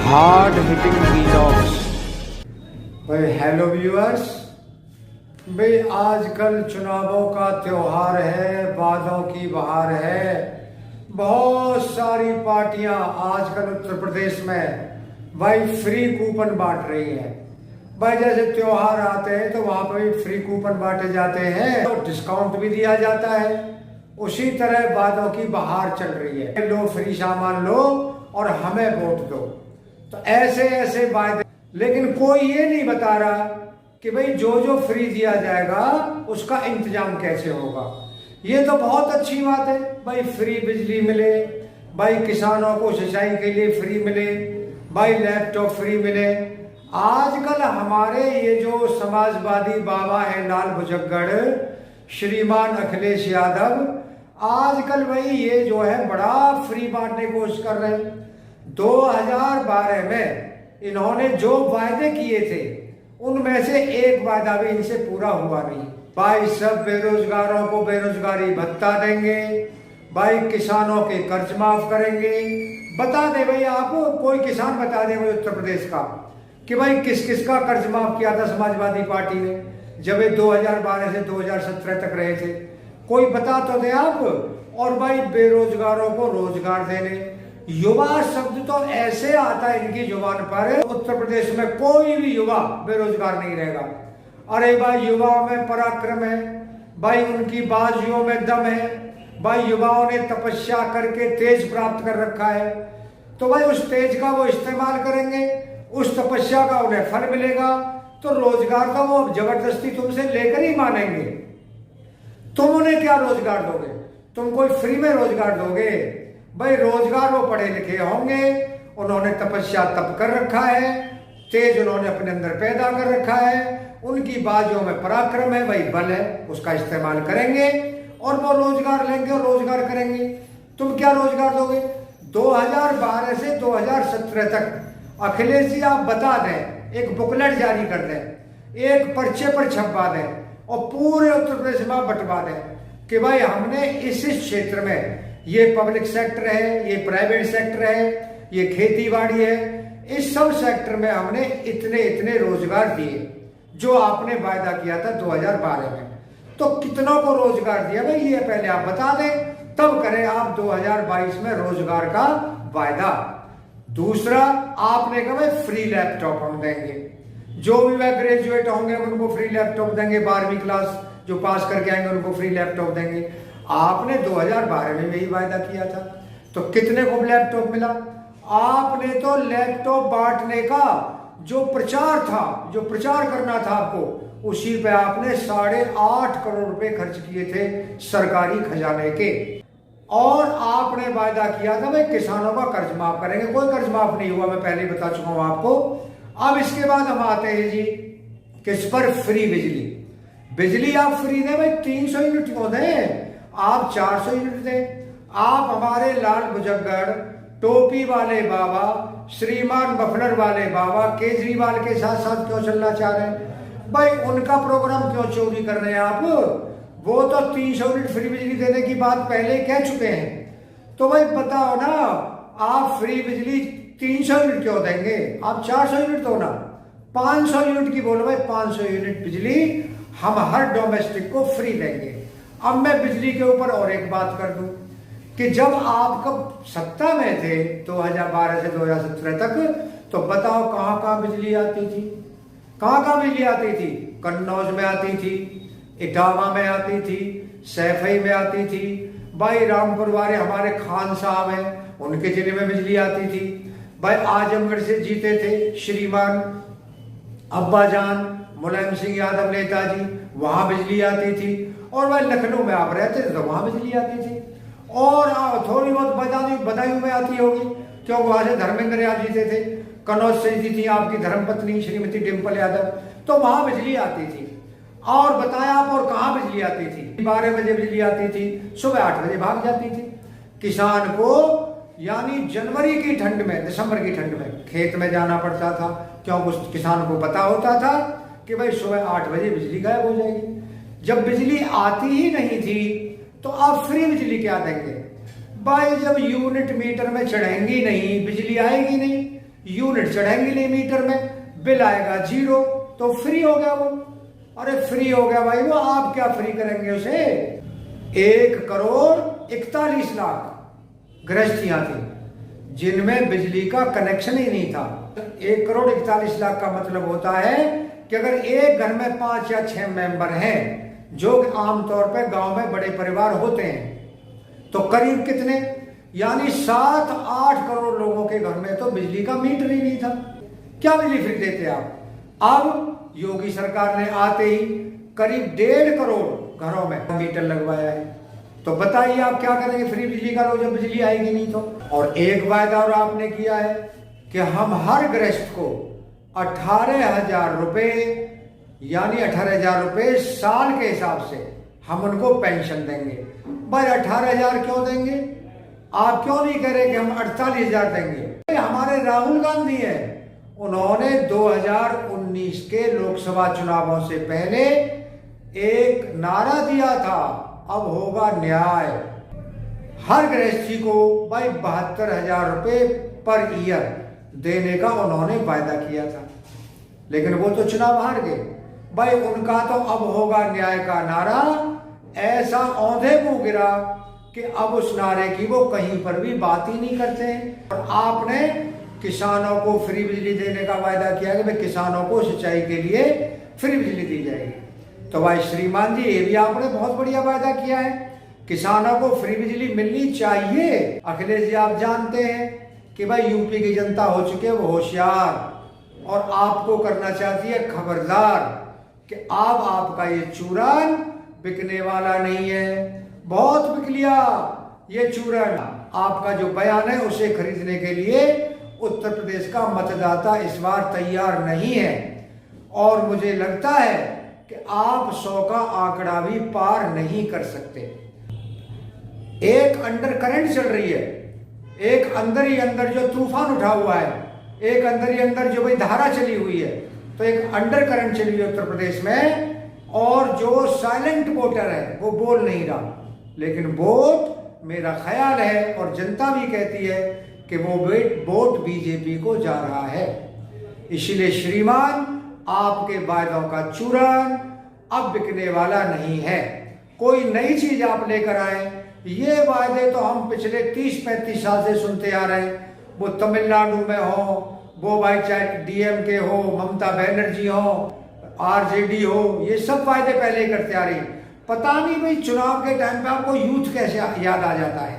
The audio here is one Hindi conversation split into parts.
Hard hitting vlogs. भाई हेलो व्यूअर्स, भाई आजकल चुनावों का त्योहार है, वादों की बहार है। बहुत सारी पार्टियां आजकल उत्तर प्रदेश में भाई फ्री कूपन बांट रही हैं। भाई जैसे त्योहार आते हैं तो वहां पर भी फ्री कूपन बांटे जाते हैं और डिस्काउंट भी दिया जाता है। उसी तरह वादों की बहार चल रही है, लो फ्री सामान लो और हमें वोट दो। तो ऐसे ऐसे वादे, लेकिन कोई ये नहीं बता रहा कि भाई जो फ्री दिया जाएगा उसका इंतजाम कैसे होगा। ये तो बहुत अच्छी बात है, भाई फ्री बिजली मिले, भाई किसानों को सिंचाई के लिए फ्री मिले, भाई लैपटॉप फ्री मिले। आजकल हमारे ये जो समाजवादी बाबा है लाल भुजबगढ़, श्रीमान अखिलेश यादव, आजकल भाई ये जो है बड़ा फ्री बांटने की कोशिश कर रहे हैं। 2012 में इन्होंने जो वायदे किए थे उनमें से एक वायदा भी इनसे पूरा हुआ नहीं। भाई सब बेरोजगारों को बेरोजगारी भत्ता देंगे, भाई किसानों के कर्ज माफ करेंगे। बता दे भाई, आप कोई किसान बता दे भाई उत्तर प्रदेश का कि भाई किस किस का कर्ज माफ किया था समाजवादी पार्टी ने जब ये 2012 से 2017 तक रहे थे। कोई बता तो दे आप। और भाई बेरोजगारों को रोजगार देने, युवा शब्द तो ऐसे आता है इनकी जुबान पर, उत्तर प्रदेश में कोई भी युवा बेरोजगार नहीं रहेगा। अरे भाई युवाओं में पराक्रम है, भाई उनकी बाजुओं में दम है, भाई युवाओं ने तपस्या करके तेज प्राप्त कर रखा है। तो भाई उस तेज का वो इस्तेमाल करेंगे, उस तपस्या का उन्हें फल मिलेगा। तो रोजगार तो वो जबरदस्ती तुमसे लेकर ही मानेंगे। तुम उन्हें क्या रोजगार दोगे? तुम कोई फ्री में रोजगार दोगे? भाई रोजगार वो पढ़े लिखे होंगे, उन्होंने तपस्या तप कर रखा है, तेज उन्होंने अपने अंदर पैदा कर रखा है, उनकी बाजुओं में पराक्रम है, वही बल है, उसका इस्तेमाल करेंगे और वो रोजगार लेंगे और रोजगार करेंगे। तुम क्या रोजगार दोगे? 2012 से 2017 तक अखिलेश जी आप बता दें, एक बुकलेट जारी कर दें, एक पर्चे पर छपवा दें और पूरे उत्तर प्रदेश में बंटवा दें कि भाई हमने इस क्षेत्र में, ये पब्लिक सेक्टर है, ये प्राइवेट सेक्टर है, ये खेती बाड़ी है, इस सब सेक्टर में हमने इतने इतने रोजगार दिए जो आपने वायदा किया था 2012 में। तो कितनों को रोजगार दिया भाई ये पहले आप बता दें, तब करें आप 2022 में रोजगार का वायदा। दूसरा, आपने कहा भाई फ्री लैपटॉप हम देंगे, जो भी वह ग्रेजुएट होंगे उनको फ्री लैपटॉप देंगे, 12वीं क्लास जो पास करके आएंगे उनको फ्री लैपटॉप देंगे। आपने 2012 में यही वायदा किया था, तो कितने को लैपटॉप मिला? आपने तो लैपटॉप बांटने का जो प्रचार था, जो प्रचार करना था आपको, उसी पे आपने 8.5 करोड़ रुपए खर्च किए थे सरकारी खजाने के। और आपने वायदा किया था भाई किसानों का कर्ज माफ करेंगे, कोई कर्ज माफ नहीं हुआ, मैं पहले ही बता चुका हूं आपको। अब इसके बाद हम आते हैं जी किस पर? फ्री बिजली। बिजली आप फ्री दें भाई, 300 यूनिट क्यों दें, आप 400 यूनिट दें। आप हमारे लाल भुजबगढ़, टोपी वाले बाबा, श्रीमान मफलर वाले बाबा केजरीवाल के साथ साथ क्यों चलना चाह रहे हैं? भाई उनका प्रोग्राम क्यों चोरी कर रहे हैं आप? वो तो 300 यूनिट फ्री बिजली देने की बात पहले ही कह चुके हैं। तो भाई बताओ ना, आप फ्री बिजली 300 यूनिट क्यों देंगे? आप 400 यूनिट दो ना, 500 यूनिट की बोलो भाई, 500 यूनिट बिजली हम हर डोमेस्टिक को फ्री देंगे। अब मैं बिजली के ऊपर और एक बात कर दूं कि जब आप कब सत्ता में थे 2012 से 2017 तक, तो बताओ कहां कहां बिजली आती थी? कहां कहां बिजली आती थी? कन्नौज में आती थी, इटावा में आती थी, सैफई में आती थी, भाई रामपुर वाले हमारे खान साहब हैं उनके जिले में बिजली आती थी, भाई आजमगढ़ से जीते थे श्रीमान अब्बाजान मुलायम सिंह यादव नेताजी, वहां बिजली आती थी। और वह लखनऊ में आप रहते थे तो वहां बिजली आती थी। और थोड़ी बहुत बदायूं में आती होगी क्योंकि वहां से धर्मेंद्र यादव जीते थे, कन्नौज से जीती थी आपकी धर्मपत्नी श्रीमती डिम्पल यादव, तो वहां बिजली आती थी। और बताया आप, और कहां बिजली आती थी? 12 बजे बिजली आती थी, सुबह 8 बजे भाग जाती थी। किसान को यानी जनवरी की ठंड में, दिसंबर की ठंड में खेत में जाना पड़ता था, क्योंकि उस किसान को पता होता था कि भाई सुबह 8 बजे बिजली गायब हो जाएगी। जब बिजली आती ही नहीं थी तो आप फ्री बिजली क्या देंगे? भाई जब यूनिट मीटर में चढ़ेंगी नहीं, बिजली आएगी नहीं, यूनिट चढ़ेंगे नहीं मीटर में, बिल आएगा 0, तो फ्री हो गया वो। अरे फ्री हो गया भाई वो, आप क्या फ्री करेंगे उसे। 1,41,00,000 गृहस्थियां थी जिनमें बिजली का कनेक्शन ही नहीं था। 1,41,00,000 का मतलब होता है कि अगर एक घर में 5 या 6 मेंबर हैं, जो आमतौर पर गांव में बड़े परिवार होते हैं, तो करीब कितने, यानी 7-8 करोड़ लोगों के घर में तो बिजली का मीटर ही नहीं था। क्या बिजली फ्री देते आप। अब योगी सरकार ने आते ही करीब 1.5 करोड़ घरों में मीटर लगवाया है। तो बताइए आप क्या करेंगे फ्री बिजली का लोग जब बिजली आएगी नहीं तो। और एक वायदा और आपने किया है कि हम हर गृहस्थ को 18,000 रुपए, यानी 18,000 रुपए साल के हिसाब से हम उनको पेंशन देंगे। भाई 18,000 क्यों देंगे, आप क्यों नहीं कह रहे कि हम 48,000 देंगे। हमारे राहुल गांधी है, उन्होंने 2019 के लोकसभा चुनावों से पहले एक नारा दिया था, अब होगा न्याय। हर गृहस्थी को भाई 72,000 रुपए पर ईयर देने का उन्होंने वायदा किया था, लेकिन वो तो चुनाव हार गए। भाई उनका तो अब होगा न्याय का नारा ऐसा औंधे को गिरा कि अब उस नारे की वो कहीं पर भी बात ही नहीं करते हैं। और आपने किसानों को फ्री बिजली देने का वायदा किया कि भाई किसानों को सिंचाई के लिए फ्री बिजली दी जाएगी। तो भाई श्रीमान जी, ये भी आपने बहुत बढ़िया वायदा किया है, किसानों को फ्री बिजली मिलनी चाहिए। अखिलेश जी आप जानते हैं कि भाई यूपी की जनता हो चुकी है वो होशियार, और आपको करना चाहती है खबरदार कि अब आपका ये चूरन बिकने वाला नहीं है। बहुत बिक लिया ये चूरन। आपका जो बयान है उसे खरीदने के लिए उत्तर प्रदेश का मतदाता इस बार तैयार नहीं है, और मुझे लगता है कि आप 100 का आंकड़ा भी पार नहीं कर सकते। एक अंडर करंट चल रही है, एक अंदर ही अंदर जो तूफान उठा हुआ है, एक अंदर ही अंदर जो भाई धारा चली हुई है, तो एक अंडर करंट चली हुई है उत्तर प्रदेश में। और जो साइलेंट वोटर है वो बोल नहीं रहा, लेकिन वोट मेरा ख्याल है और जनता भी कहती है कि वो वोट बीजेपी को जा रहा है। इसीलिए श्रीमान, आपके वायदों का चूरन अब बिकने वाला नहीं है। कोई नई चीज आप लेकर आए। ये वायदे तो हम पिछले 30-35 साल से सुनते आ रहे हैं, वो तमिलनाडु में हो, वो भाई चाहे डीएमके हो, ममता बनर्जी हो, आरजेडी हो, ये सब वायदे पहले ही करते आ रही। पता नहीं भाई चुनाव के टाइम पे आपको यूथ कैसे याद आ जाता है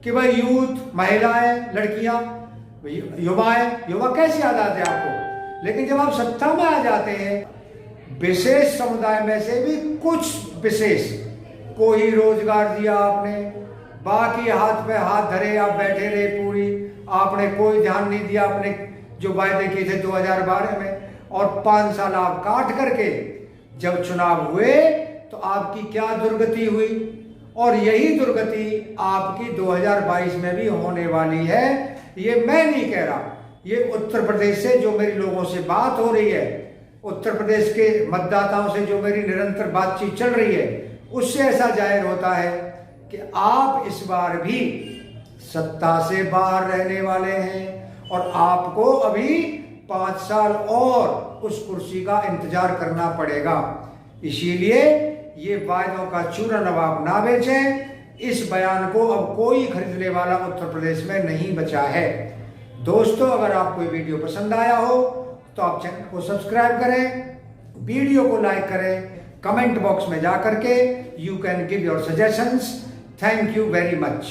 कि भाई यूथ, महिलाएं, लड़कियां, युवा कैसे याद आते हैं आपको। लेकिन जब आप सत्ता में आ जाते हैं, विशेष समुदाय में से भी कुछ विशेष को ही रोजगार दिया आपने, बाकी हाथ पे हाथ धरे आप बैठे रहे पूरी, आपने कोई ध्यान नहीं दिया। आपने जो वायदे किए थे 2012 में, और 5 साल आप काट करके जब चुनाव हुए तो आपकी क्या दुर्गति हुई, और यही दुर्गति आपकी 2022 में भी होने वाली है। ये मैं नहीं कह रहा, ये उत्तर प्रदेश से जो मेरी लोगों से बात हो रही है, उत्तर प्रदेश के मतदाताओं से जो मेरी निरंतर बातचीत चल रही है, उससे ऐसा जाहिर होता है कि आप इस बार भी सत्ता से बाहर रहने वाले हैं, और आपको अभी 5 साल और उस कुर्सी का इंतजार करना पड़ेगा। इसीलिए ये वायदों का चूरन अब आप ना बेचें। इस बयान को अब कोई खरीदने वाला उत्तर प्रदेश में नहीं बचा है। दोस्तों, अगर आपको ये वीडियो पसंद आया हो तो आप चैनल को सब्सक्राइब करें, वीडियो को लाइक करें, कमेंट बॉक्स में जाकर के you can give your suggestions. Thank you very much.